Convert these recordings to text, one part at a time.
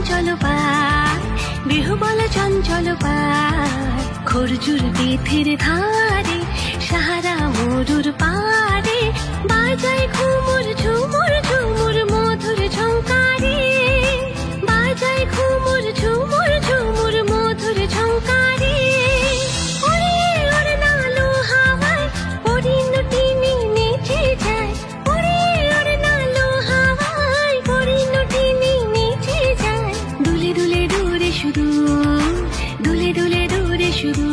চঞ্চল পায়, বিহুবল চঞ্চল পায়। খরজুর বেথের ধারে, সাহারা মরুর পারে, বাজায় ঘুমুর ঝুমুর ঝুমুর মধুর ঝঙ্কারে, বাজায় ঘুমুর ঝুমুর ঝুমুর মধুর ঝঙ্কারে। ওরে ওরে নালো হাওয়ায় পরিণতিনি নেচে যায়, ওরে ওরে নালো হাওয়ায় পরিণতিনি নেচে যায়। দুলে দুলে দূরে শুধু, দুলে দুলে দূরে শুধু।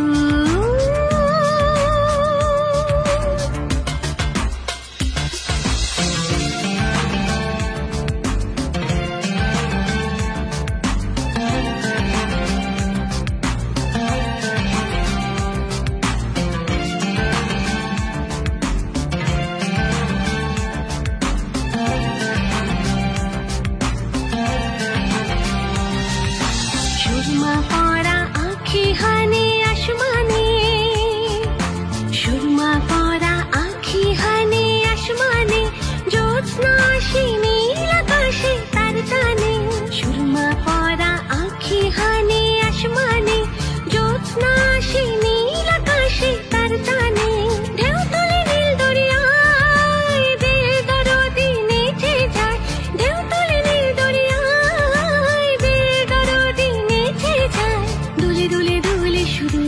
সুরমা পরা আঁখি হানে আসমানে, সুরমা পরা আঁখি হানে আসমানে, জ্যোৎস্না আসে নীল আকাশে তার টানে। সুরমা পরা আঁখি হানে আসমানে, জ্যোৎস্না আসে নীল আকাশে তার টানে। ঢেউ তুলে নীল দরিয়ায় বেল দরদি নেচে যায়, ঢেউ তুলে নীল দরিয়ায় বেল দরদি নেচে যায়। দুলে দুলে দুলে শুধু,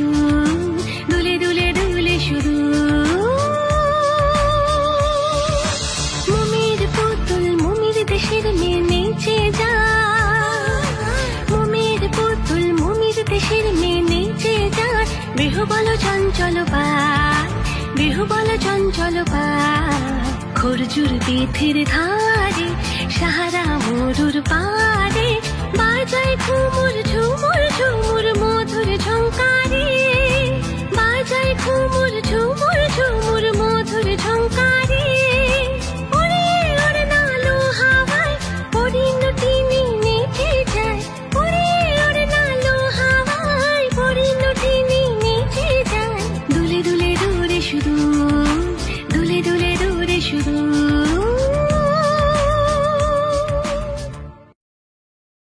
দুলে দুলে দুলে শুধু। মমির পুতুল মমির দেশের মেয়ে নেচে যায়, মমির পুতুল মমির দেশের মেয়ে নেচে যায়। বিহুবল চঞ্চল পায়, বিহুবল চঞ্চল পায়। খরজুর বেথের ধারে, সাহারা মরুর পারে, বাজায় ঘুমুর ঝুমুর ঝুমুর